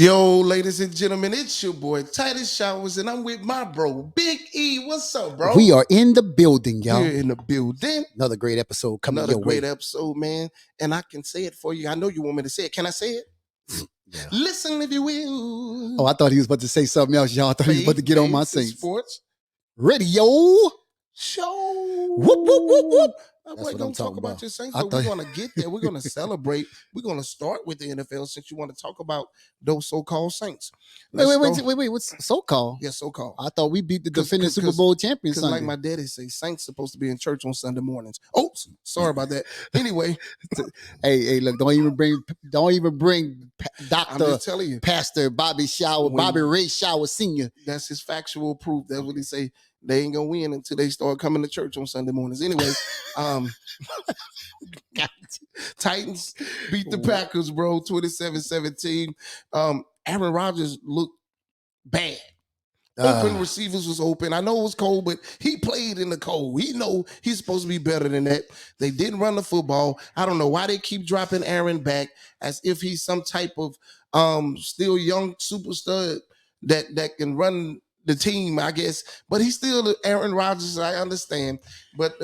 Yo, ladies and gentlemen, it's your boy Titus Showers, and I'm with my bro Big E. What's up, bro? We are in the building, y'all. We're in the building. Another great episode coming Another your great way. episode, man. And I can say it for you. I know you want me to say it. Can I say it? Yeah. Listen, if you will. Oh, I thought he was about to say something else, y'all. I thought he was about to get on my Saints. Sports Radio show. Whoop, whoop, whoop, whoop. That's what don't talk about your Saints, but we're going to get there. We're going to celebrate. We're going to start with the NFL since you want to talk about those so-called Saints. Wait. What's so-called? Yeah, so-called. I thought we beat the defending Super Bowl champions Sunday. Like my daddy say, Saints supposed to be in church on Sunday mornings. Oh, sorry about that. Anyway. hey, look, don't even bring Dr. I'm just telling you. Pastor Bobby Ray Shower Sr. That's his factual proof. That's what he say. They ain't gonna win until they start coming to church on Sunday mornings. Anyway, Titans beat the Packers, bro, 27-17. Aaron Rodgers looked bad. Open receivers was open. I know it was cold, but he played in the cold. He know he's supposed to be better than that. They didn't run the football. I don't know why they keep dropping Aaron back as if he's some type of still young superstar that can run the team, I guess. But he's still Aaron Rodgers, I understand. But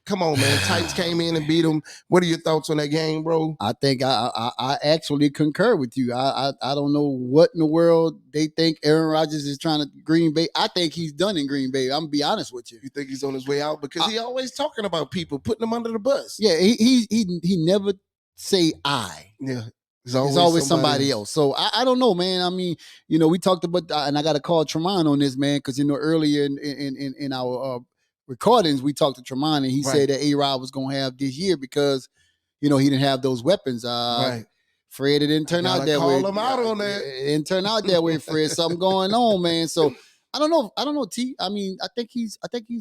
come on, man. Titans came in and beat them. What are your thoughts on that game, bro? I think I actually concur with you. I don't know what in the world they think Aaron Rodgers is trying to Green Bay. I think he's done in Green Bay. I'm gonna be honest with you. You think he's on his way out? Because he always talking about people, putting them under the bus. Yeah, he never say I. Yeah. It's always somebody else. So I don't know, man. I mean, we talked about, and I got to call Tremont on this, man, because earlier in our recordings, we talked to Tremont, and he said that A-Rod was going to have this year because, he didn't have those weapons. Fred, it didn't turn out that way. Call him out on that. It didn't turn out that way, Fred. Something going on, man. So I don't know, T. I mean, I think he's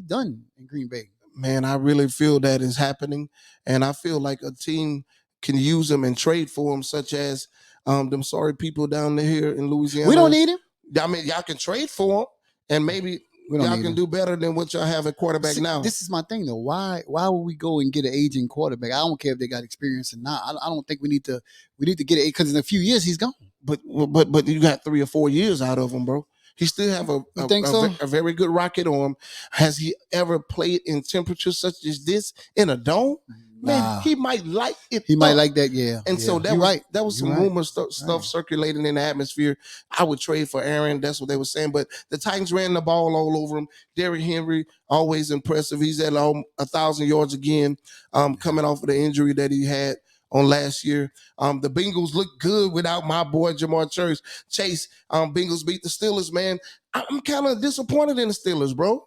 done in Green Bay. Man, I really feel that is happening, and I feel like a team can use them and trade for them, such as them sorry people down here in Louisiana. We don't need him. I mean, y'all can trade for them, and maybe y'all can do better than what y'all have at quarterback now. This is my thing, though. Why would we go and get an aging quarterback? I don't care if they got experience or not. I don't think we need to get it because in a few years he's gone. But you got 3 or 4 years out of him, bro. He still have a very good rocket arm. Has he ever played in temperatures such as this in a dome? Man, he might like it. He might like that, yeah. And so that was some rumor stuff circulating in the atmosphere. I would trade for Aaron. That's what they were saying. But the Titans ran the ball all over him. Derrick Henry, always impressive. He's at 1,000 yards again, coming off of the injury that he had on last year. The Bengals look good without my boy Jamar Chase. Bengals beat the Steelers, man. I'm kind of disappointed in the Steelers, bro.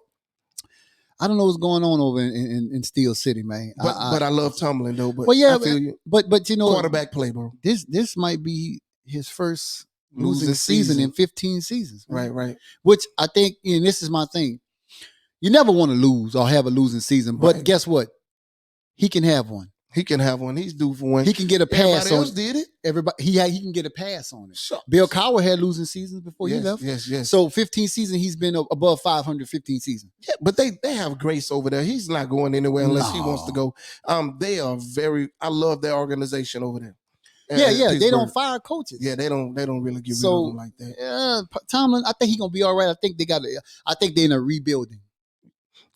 I don't know what's going on over in Steel City, man. But I love Tomlin though. But yeah, I feel you. But quarterback play, bro. This might be his first losing season in 15 seasons. Man. Right. Which I think, and this is my thing. You never want to lose or have a losing season, but guess what? He can have one. He can have one. He's due for one. He can get a pass. Everybody else did it. Everybody he can get a pass on it. Sure. Bill Cowher had losing seasons before he left. Yes. So 15 seasons, he's been above 500 15 seasons. Yeah, but they have grace over there. He's not going anywhere unless he wants to go. They are I love their organization over there. Yeah. They don't fire coaches. Yeah, they don't really get rid of them like that. Yeah, Tomlin, I think he's gonna be all right. I think they're in a rebuilding.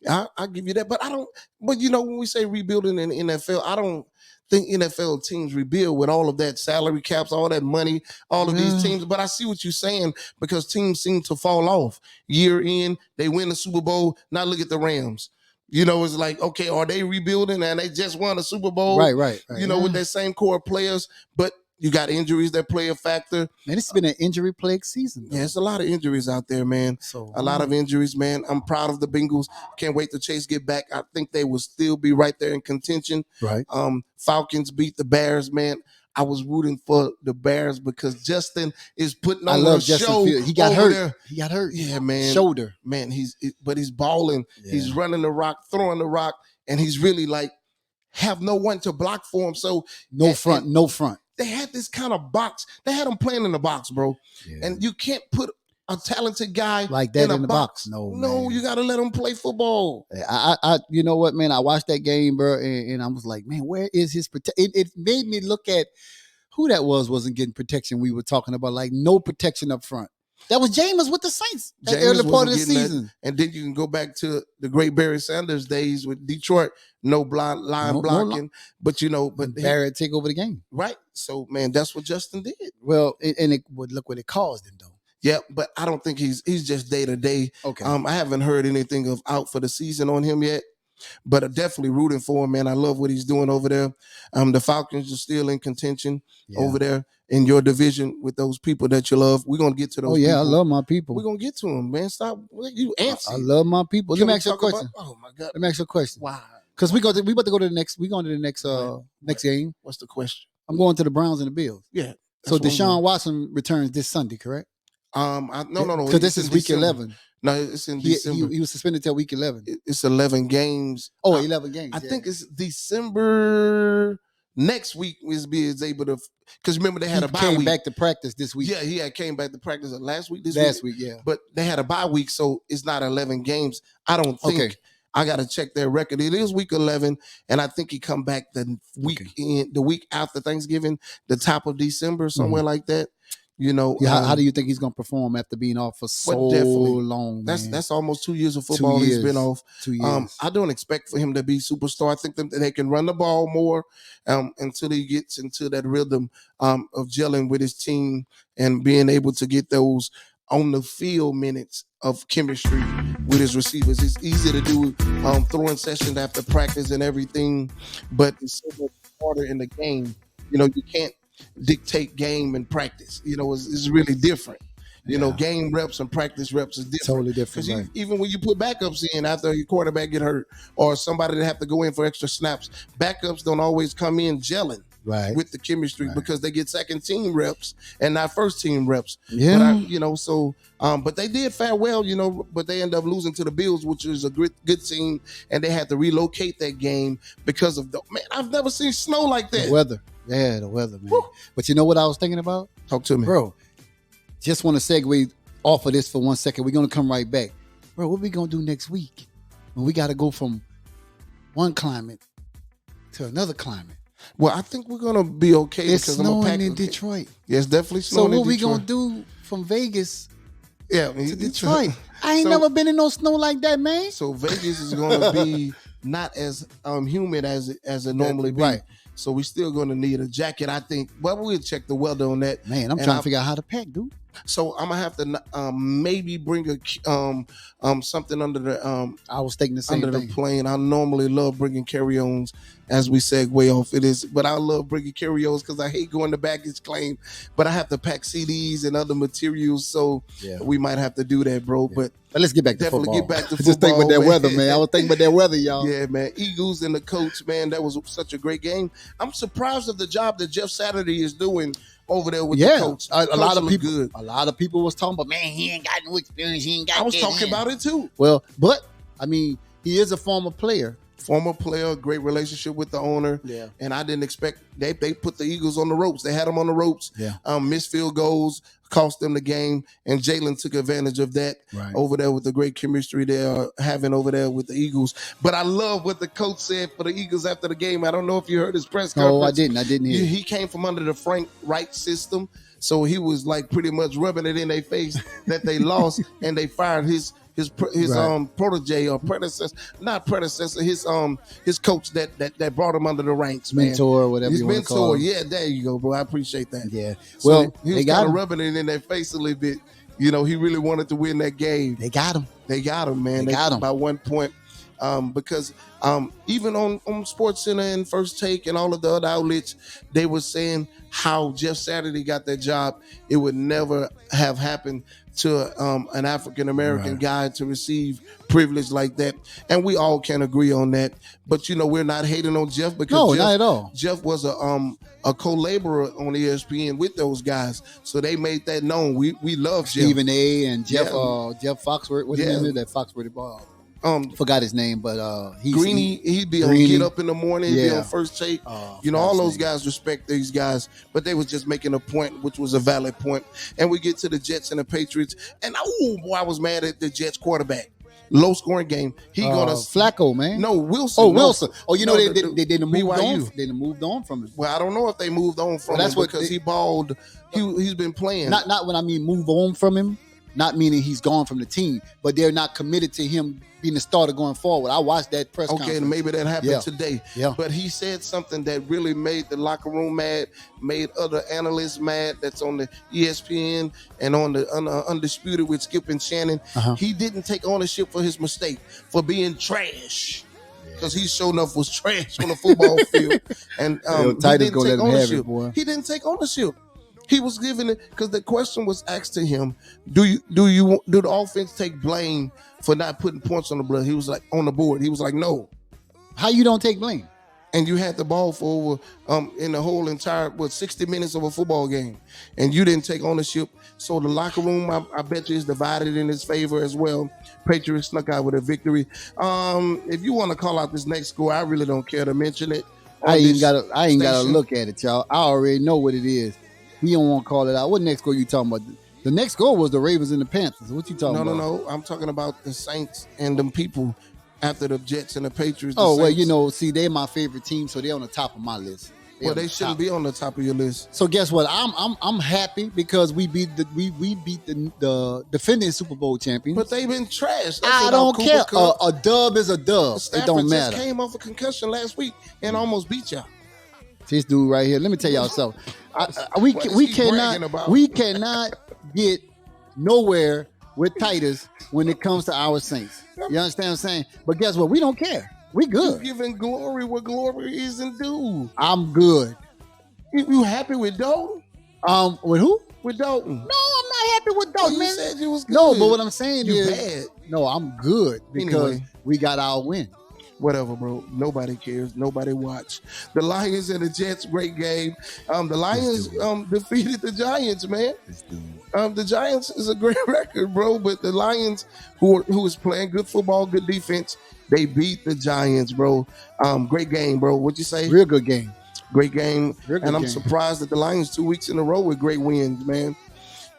I give you that, but I don't. But when we say rebuilding in the NFL, I don't think NFL teams rebuild with all of that salary caps, all that money, all of these teams. But I see what you're saying because teams seem to fall off year in. They win the Super Bowl. Now look at the Rams. It's like, okay, are they rebuilding and they just won a Super Bowl? Right. With their same core players, but you got injuries that play a factor. Man, it's been an injury-plagued season. Yeah, it's a lot of injuries out there, man. A lot of injuries, man. I'm proud of the Bengals. Can't wait to Chase get back. I think they will still be right there in contention. Right. Falcons beat the Bears, man. I was rooting for the Bears because Justin is putting on a show. He got hurt. There. He got hurt. Yeah, man. Shoulder. Man, he's balling. Yeah. He's running the rock, throwing the rock, and he's really like have no one to block for him. So no front. They had this kind of box. They had him playing in the box, bro. Yeah. And you can't put a talented guy like that in the box. No, you got to let him play football. I you know what, man? I watched that game, bro, and I was like, man, where is his protection? It made me look at who that wasn't getting protection. We were talking about like no protection up front. That was Jameis with the Saints. That early part of the season. And then you can go back to the great Barry Sanders days with Detroit. No blind line blocking, but Barrett take over the game. Right. So man, that's what Justin did. Well, look what it caused him though. Yeah, but I don't think he's just day to day. Okay. I haven't heard anything of out for the season on him yet, but I'm definitely rooting for him, man. I love what he's doing over there. The Falcons are still in contention over there in your division with those people that you love. We're gonna get to those. Oh yeah, people. I love my people. We're gonna get to them, man. Stop you answer. I love my people. Let me ask you a question. Oh my God. Let me ask you a question. Wow. Because we about to go to the next. We going to the next game. What's the question? I'm going to the Browns and the Bills. Yeah. So Deshaun Watson returns this Sunday, correct? No. Because this is week 11. No, it's in December. He was suspended till week 11. It's 11 games. Oh, 11 games. I think it's December. Next week is able to, because remember they had a bye week. He came back to practice this week. Yeah, he came back to practice last week. Last week, yeah. But they had a bye week, so it's not 11 games. I don't think. Okay. I got to check their record. It is week 11, and I think he come back the week after Thanksgiving, the top of December, somewhere like that. How do you think he's going to perform after being off for so long? Man? That's almost 2 years of football. He's been off. 2 years. I don't expect for him to be superstar. I think that they can run the ball more until he gets into that rhythm of gelling with his team and being able to get those on the field minutes of chemistry with his receivers. It's easy to do throwing sessions after practice and everything, but it's so much harder in the game. You can't dictate game and practice. It's really different. Game reps and practice reps is different. Totally different. Because even when you put backups in after your quarterback get hurt or somebody that have to go in for extra snaps, backups don't always come in gelling. Right. With the chemistry because they get second team reps and not first team reps. Yeah. But but they did fare well, but they ended up losing to the Bills, which is a good team, and they had to relocate that game because of I've never seen snow like that. The weather. Yeah, the weather, man. Woo. But you know what I was thinking about? Talk to me. Bro, just want to segue off of this for 1 second. We're going to come right back. Bro, what we going to do next week when we got to go from one climate to another climate? Well, I think we're gonna be okay. It's because snowing in Detroit. Yeah, it's definitely snowing. So what we gonna do from Vegas? To Detroit. I ain't never been in no snow like that, man. So Vegas is gonna be not as humid as it normally be. Right. So we still gonna need a jacket, I think. Well, we'll check the weather on that. Man, I'm trying to figure out how to pack, dude. So I'm gonna have to maybe bring a something under the I was thinking the same under thing. The plane. I normally love bringing carry-ons as we segue off it is, but I love bringing carry-ons because I hate going to baggage claim. But I have to pack CDs and other materials, so we might have to do that, bro. Yeah. But let's get back to definitely football. Get back to football. Just think about that weather, man. I was thinking about that weather, y'all. Yeah, man. Eagles and the coach, man. That was such a great game. I'm surprised of the job that Jeff Saturday is doing over there with the coach. A lot of people was talking about, man, he ain't got no experience. He ain't got. I was talking about it too. Well, but I mean, he is a former player. Great relationship with the owner. Yeah. And I didn't expect they put the Eagles on the ropes. They had them on the ropes. Yeah. Missed field goals, cost them the game, and Jalen took advantage of that over there with the great chemistry they're having over there with the Eagles. But I love what the coach said for the Eagles after the game. I don't know if you heard his press conference. No, I didn't hear. He came from under the Frank Reich system, so he was like pretty much rubbing it in their face that they lost and they fired his protege or predecessor, his coach that brought him under the ranks, man. Mentor, whatever his you want to call him. Yeah, there you go, bro. I appreciate that. Yeah. So well, he was kind of rubbing it in their face a little bit. He really wanted to win that game. They got him. Man. They got him by 1 point. Because even on SportsCenter and First Take and all of the other outlets, they were saying how Jeff Saturday got that job. It would never have happened to an African-American guy to receive privilege like that. And we all can agree on that. But, we're not hating on Jeff because not at all. Jeff was a co-laborer on ESPN with those guys. So they made that known. We love Jeff. Stephen A. and Jeff Foxworth. What's his name? That Foxworth ball. Forgot his name, but he'd be on Get Up in the Morning, he'd be on First Take. All those guys respect these guys, but they was just making a point, which was a valid point. And we get to the Jets and the Patriots, and I was mad at the Jets quarterback. low scoring game. He gonna Flacco, man. No, Wilson. Oh, Wilson. Oh, you know they moved BYU. on. They moved on from him. Well, I don't know if they moved on from him because he balled. He's been playing. Not when I mean move on from him. Not meaning he's gone from the team, but they're not committed to him being the starter going forward. I watched that press conference. Okay, maybe that happened today. Yeah. But he said something that really made the locker room mad, made other analysts mad that's on the ESPN and on the Undisputed with Skip and Shannon. He didn't take ownership for his mistake, for being trash. Because he sure enough was trash on the football field. And Titus gonna let him have it, boy. He didn't take ownership. He was given it because the question was asked to him: Do the offense take blame for not putting points on the board? He was like, on the board. He was like, no. How you don't take blame? And you had the ball for over in the whole entire 60 minutes of a football game, and you didn't take ownership. So the locker room, I bet you, is divided in his favor as well. Patriots snuck out with a victory. If you want to call out this next score, I really don't care to mention it. I ain't gotta look at it, y'all. I already know what it is. He don't want to call it out. What next goal you talking about? The next goal was the Ravens and the Panthers. What you talking about? No. I'm talking about the Saints and them people after the Jets and the Patriots. Oh, well, see, they're my favorite team, so they're on the top of my list. They shouldn't be on the top of your list. So guess what? I'm happy because we beat the defending Super Bowl champions. But they've been trashed. I don't care. A dub is a dub. Stafford it don't matter. Just came off a concussion last week and almost beat y'all. This dude right here. Let me tell y'all something. We cannot get nowhere with Titus when it comes to our Saints. You understand what I'm saying? But guess what? We don't care. We good. You're giving glory where glory isn't due. I'm good. You happy with Dalton? With who? With Dalton. No, I'm not happy with Dalton, man. You said you was good. No, but what I'm saying you is, bad. No, I'm good because we got our win. Whatever, bro. Nobody cares. Nobody watch. The Lions and the Jets, great game. The Lions defeated the Giants, man. The Giants is a great record, bro. But the Lions, who is playing good football, good defense, they beat the Giants, bro. Great game, bro. What'd you say? Real good game. Great game. I'm surprised that the Lions 2 weeks in a row with great wins, man.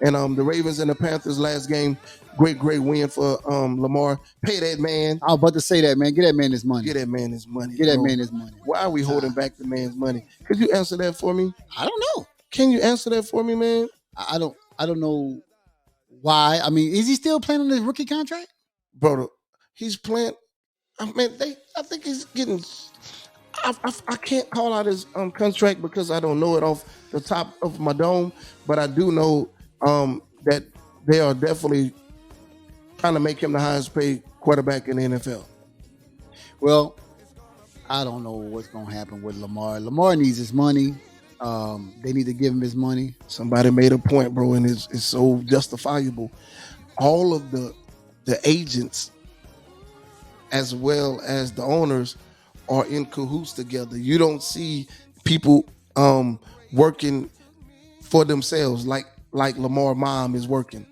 And the Ravens and the Panthers last game, great win for Lamar. Pay that man. I was about to say that, man. Get that man his money. Get that man his money. Get that man his money. Why are we holding back the man's money? Could you answer that for me? I don't know. Can you answer that for me, man? I don't know why. I mean, is he still playing on his rookie contract? Brother, he's playing. I think he's getting. I can't call out his contract because I don't know it off the top of my dome, but I do know that they are definitely trying to make him the highest paid quarterback in the NFL. Well, I don't know what's going to happen with Lamar. Lamar needs his money. They need to give him his money. Somebody made a point, bro, and it's so justifiable. All of the agents as well as the owners are in cahoots together. You don't see people working for themselves like Lamar mom is working.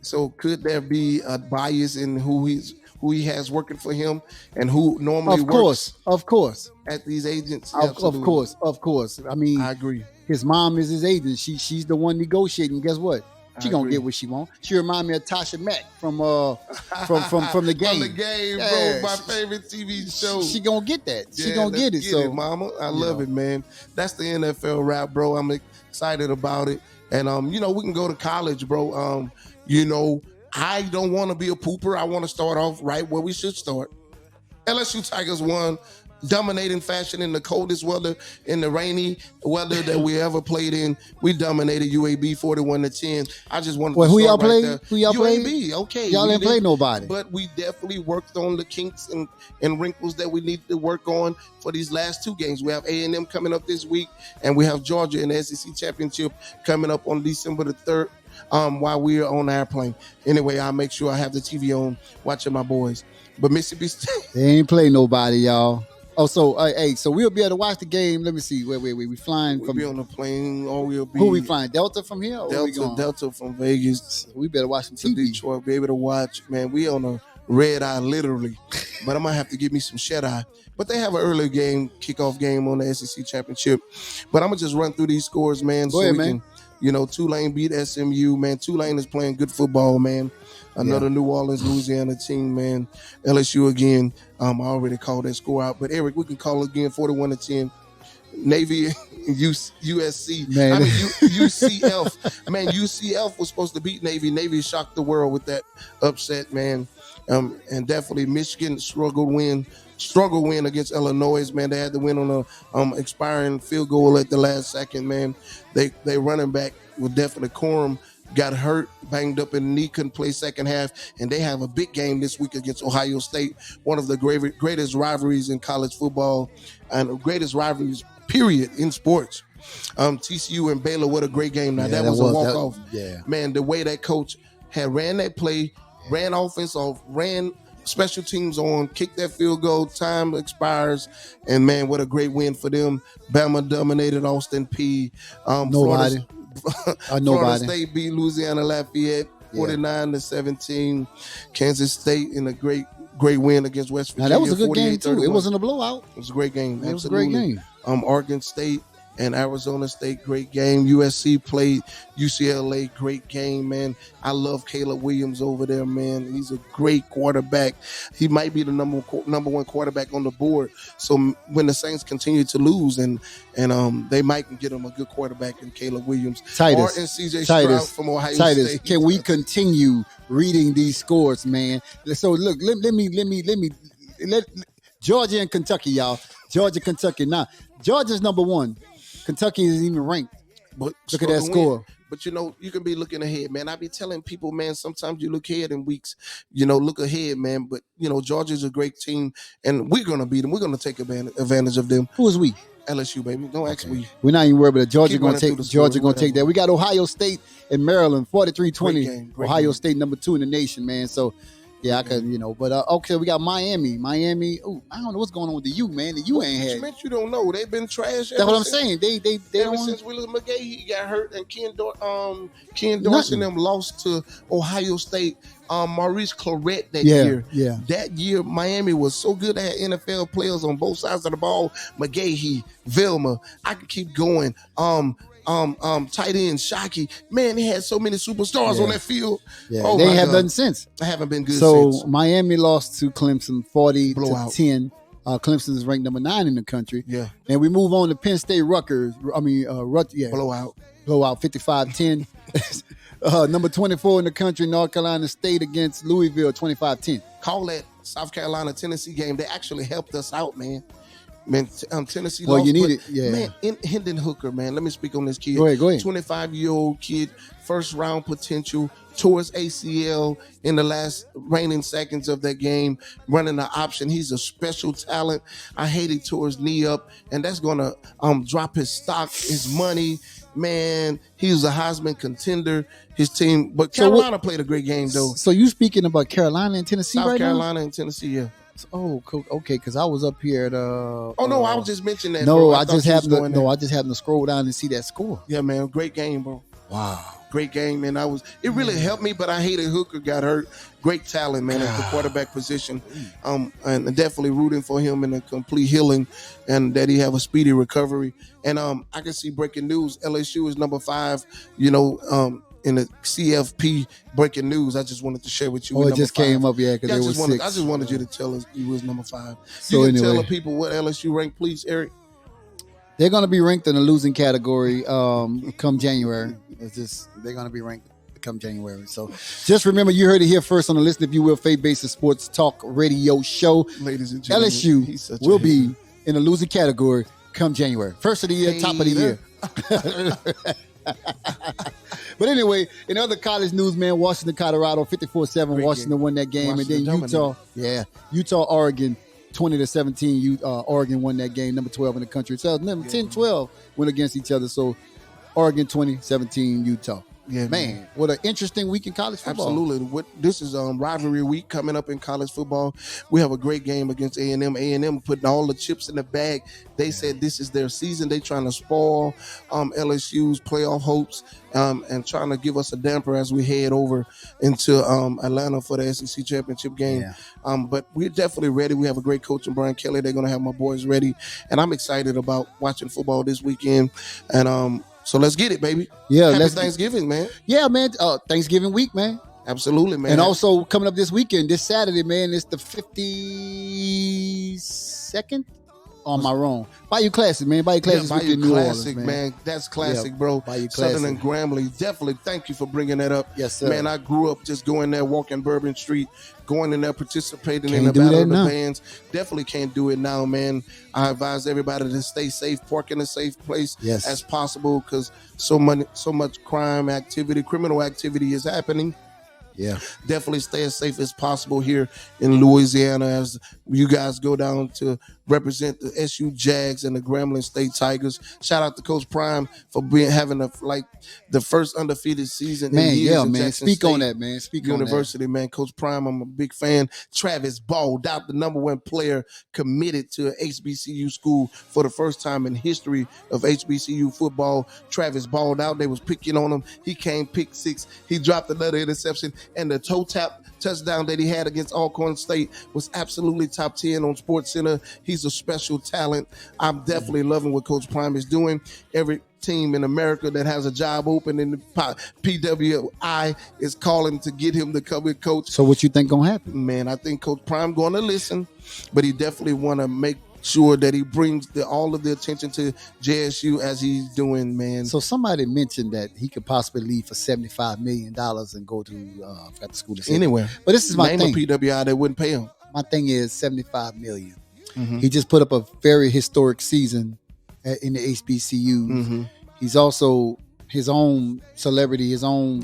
So could there be a bias in who he has working for him and who normally works? Of course. At these agents? Of course. I mean, I agree. His mom is his agent. She's the one negotiating. Guess what? She gonna get what she want. She remind me of Tasha Mack from the game. From the game, bro. My favorite TV show. She gonna get that. She gonna get it. So, mama, I love it, man. That's the NFL rap, bro. I'm excited about it. And we can go to college, bro. I don't want to be a pooper. I want to start off right where we should start. LSU Tigers won, dominating fashion in the coldest weather, in the rainy weather that we ever played in. We dominated UAB 41-10. I just wanted to who y'all start play? Right Who y'all play? UAB, okay. Y'all didn't play nobody. But we definitely worked on the kinks and wrinkles that we need to work on for these last two games. We have A&M coming up this week, and we have Georgia in the SEC Championship coming up on December the 3rd. While we are on the airplane. Anyway, I'll make sure I have the TV on watching my boys. But Mississippi State. They ain't play nobody, y'all. Oh, so so we'll be able to watch the game. Let me see. Wait. We flying we'll be on the plane, or we'll be. Who we flying? Delta from here? Or Delta from Vegas. We better watch some TV. To Detroit, be able to watch. Man, we on a red eye, literally. But I might have to give me some shut eye. But they have an early game, kickoff game on the SEC Championship. But I'm gonna just run through these scores, man. Go ahead, man. Tulane beat SMU, man. Tulane is playing good football, man. Another New Orleans, Louisiana team, man. LSU again. I already called that score out, but Eric, we can call it again, 41-10. Navy, USC. Man. I mean, UCF. Man, UCF was supposed to beat Navy. Navy shocked the world with that upset, man. And definitely Michigan struggle win against Illinois, man. They had to win on a expiring field goal at the last second, man. They running back with definitely Corum got hurt, banged up in the knee, couldn't play second half, and they have a big game this week against Ohio State, one of the greatest rivalries in college football and the greatest rivalries, period, in sports. TCU and Baylor, what a great game. Now, that was a walk-off. Yeah. Man, the way that coach had ran that play, ran offense off, ran special teams on, kicked that field goal, time expires, and man, what a great win for them. Bama dominated Austin Peay. Nobody. Florida State beat Louisiana Lafayette 49-17. Kansas State in a great win against West Virginia. Now that was a good game too. It wasn't a blowout. It was a great game. It was a great game. Oregon State and Arizona State, great game. USC played UCLA, great game, man. I love Caleb Williams over there, man. He's a great quarterback. He might be the number one quarterback on the board. So when the Saints continue to lose, and they might get him a good quarterback in Caleb Williams. Titus, or in CJ Stroud from Ohio State. Can we continue reading these scores, man? So look, let Georgia and Kentucky, y'all. Georgia, Kentucky. Now, Georgia's number one. Kentucky isn't even ranked. But look at that score. But you can be looking ahead, man. I be telling people, man, sometimes you look ahead in weeks, look ahead, man. But Georgia's a great team, and we're gonna beat them. We're gonna take advantage of them. Who is we? LSU, baby. Don't ask me. We're not even worried about it. Georgia gonna take that. We got Ohio State and Maryland, 43-20. Ohio State number 2 in the nation, man. So yeah, I could, but okay, we got Miami. Ooh, I don't know what's going on with the U, man. The U ain't had. Man, you don't know. They've been trash. That's what I'm saying. They ever since Willis McGahee he got hurt and Ken Dorsey and them lost to Ohio State. Maurice Claret that year. Yeah. That year, Miami was so good. They had NFL players on both sides of the ball. McGahee, Vilma. I could keep going. Tight end Shockey. Man, they had so many superstars on that field. Yeah, they have done since. I haven't been good since. So Miami lost to Clemson 40-10. Clemson is ranked number 9 in the country. Yeah. And we move on to Penn State Rutgers. Blowout 55-10. Number 24 in the country, North Carolina State against Louisville 25-10. Call that South Carolina Tennessee game. They actually helped us out, man. Man, Tennessee well, lost. You need it, yeah. Man, Hendon Hooker, man. Let me speak on this kid. Go ahead. 25-year-old kid, first round potential, tore his ACL in the last reigning seconds of that game, running the option. He's a special talent. I hate he tore his knee up, and that's gonna drop his stock, his money. Man, he was a Heisman contender. His team, but Carolina played a great game though. So you speaking about Carolina and Tennessee South right Carolina now? and Tennessee, yeah. Oh, okay. Because I was up here at. I was just mentioning that. No, bro. I just happened to scroll down and see that score. Yeah, man, great game, bro. Wow, great game, man. It really helped me, but I hated Hooker got hurt. Great talent, man, at the quarterback position. And definitely rooting for him in a complete healing, and that he have a speedy recovery. And I can see breaking news. LSU is number 5. In the CFP breaking news, I just wanted to share with you. Oh, it just came up, because they were 6. I just wanted you to tell us you was number 5. So you can anyway, tell the people what LSU ranked, please, Eric. They're going to be ranked in the losing category come January. They're going to be ranked come January. So just remember, you heard it here first on the Listen If You Will faith-based sports talk radio show. Ladies and gentlemen, LSU will be in the losing category come January. First of the year, top of the year. But anyway, in other college news, man, Washington, Colorado, 54-7. Washington won that game. Washington and then Utah, Oregon, 20-17. Oregon won that game, number 12 in the country. So number 10-12 went against each other. So Oregon 20-17, Utah. Yeah, man, what an interesting week in college football. Absolutely. This is rivalry week coming up in college football. We have a great game against A&M. A&M putting all the chips in the bag. They said this is their season. They trying to spoil LSU's playoff hopes and trying to give us a damper as we head over into Atlanta for the SEC championship game. Yeah. But we're definitely ready. We have a great coach in Brian Kelly. They're going to have my boys ready. And I'm excited about watching football this weekend. And So let's get it, baby. Yeah, Happy Thanksgiving, man. Yeah, man. Thanksgiving week, man. Absolutely, man. And also coming up this weekend, this Saturday, man, it's the 52nd. Or am I wrong? Bayou Classic, man. Bayou Classic Bayou weekend, New Classic, Orleans, man. That's classic, Yeah, bro. Bayou Southern Classic. and Grambling. Definitely thank you for bringing that up. Yes, sir. Man, I grew up just going there, walking Bourbon Street, going in there, participating in Can't the do Battle that of the now. Bands. Definitely can't do it now, man. I advise everybody to stay safe, park in a safe place Yes. as possible, because so much crime activity, criminal activity is happening. Yeah. Definitely stay as safe as possible here in Louisiana as you guys go down to represent the SU Jags and the Grambling State Tigers. Shout out to Coach Prime for having the first undefeated season Man, in years yeah, in man. Jackson Speak State on that, man. Speak University, man. Coach Prime, I'm a big fan. Travis balled out, the number one player committed to an HBCU school for the first time in history of HBCU football. Travis balled out. They was picking on him. He came pick six. He dropped another interception, and the toe tap touchdown that he had against Alcorn State was absolutely top 10 on SportsCenter. He's a special talent. I'm definitely loving what Coach Prime is doing. Every team in America that has a job open in the PWI is calling to get him to come and coach. So what you think gonna happen? Man, I think Coach Prime going to listen, but he definitely want to make sure that he brings all of the attention to JSU as he's doing, man. So somebody mentioned that he could possibly leave for $75 million and go to I forgot the school to say anywhere. But this is my Name thing. a PWI that wouldn't pay him. My thing is $75 million. Mm-hmm. He just put up a very historic season in the HBCU. Mm-hmm. He's also his own celebrity, his own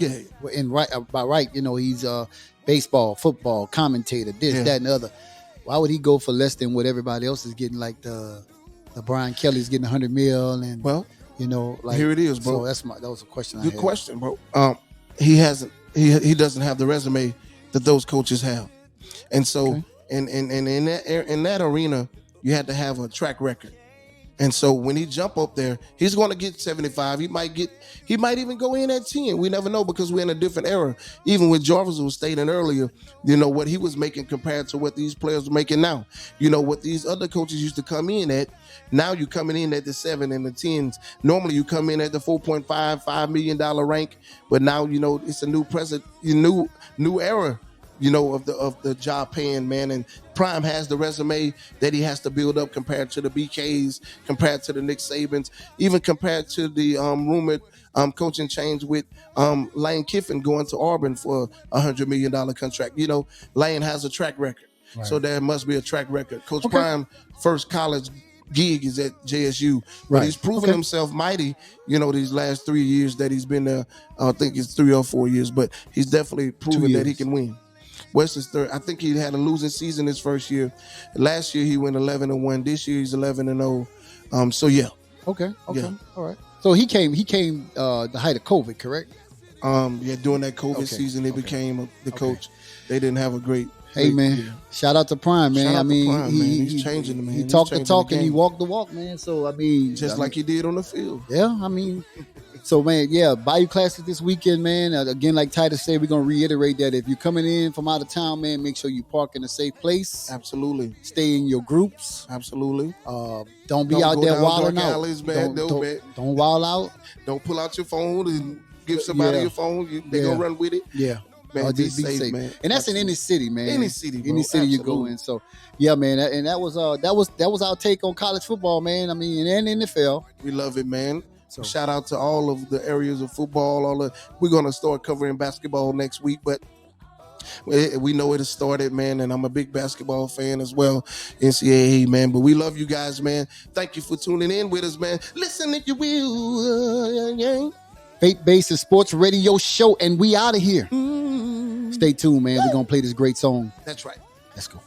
by right, he's a baseball, football commentator, this, that, and the other. Why would he go for less than what everybody else is getting? Like the Brian Kelly's getting $100 million, and here it is, bro. So that was a question. Good question, bro. He doesn't have the resume that those coaches have, and so in that arena, you had to have a track record. And so when he jump up there, he's going to get 75. He might even go in at 10. We never know, because we're in a different era. Even with Jarvis was stating earlier, what he was making compared to what these players are making now. What these other coaches used to come in at. Now you're coming in at the 7 and the 10s. Normally you come in at the $4.5 million rank, but now it's a new new era. Of the job paying, man. And Prime has the resume that he has to build up compared to the BKs, compared to the Nick Sabans, even compared to the rumored coaching change with Lane Kiffin going to Auburn for a $100 million contract. Lane has a track record. Right. So there must be a track record. Coach Prime, first college gig is at JSU. But he's proven himself mighty, these last 3 years that he's been there. I think it's 3 or 4 years, but he's definitely proven that he can win. West is third. I think he had a losing season his first year. Last year he went 11-1. This year he's 11-0. So yeah. Okay. Yeah. All right. So he came the height of COVID, correct? During that COVID season, he became the coach. They didn't have a great. Hey man, year. Shout out to Prime, man. Shout out I mean, to Prime, man. He's changing the man. He talked the talk and he walked the walk, man. So I mean, like he did on the field. Yeah, I mean. So, man, Bayou Classic this weekend, man. Again, like Titus said, we're going to reiterate that if you're coming in from out of town, man, make sure you park in a safe place. Absolutely. Stay in your groups. Absolutely. Don't be out there wilding out. Alleys, man. Don't wild out. Don't pull out your phone and give somebody your phone. They going to run with it. Yeah. Man, just be safe, man. And that's in any city, man. Any city, bro. Any city you go in. So, yeah, man. And that was our take on college football, man. I mean, and NFL. We love it, man. So shout out to all of the areas of football. We're going to start covering basketball next week, but we know it has started, man, and I'm a big basketball fan as well, NCAA, man. But we love you guys, man. Thank you for tuning in with us, man. Listen if you will. Faith Based Sports Radio Show, and we out of here. Stay tuned, man. We're going to play this great song. That's right. Let's go.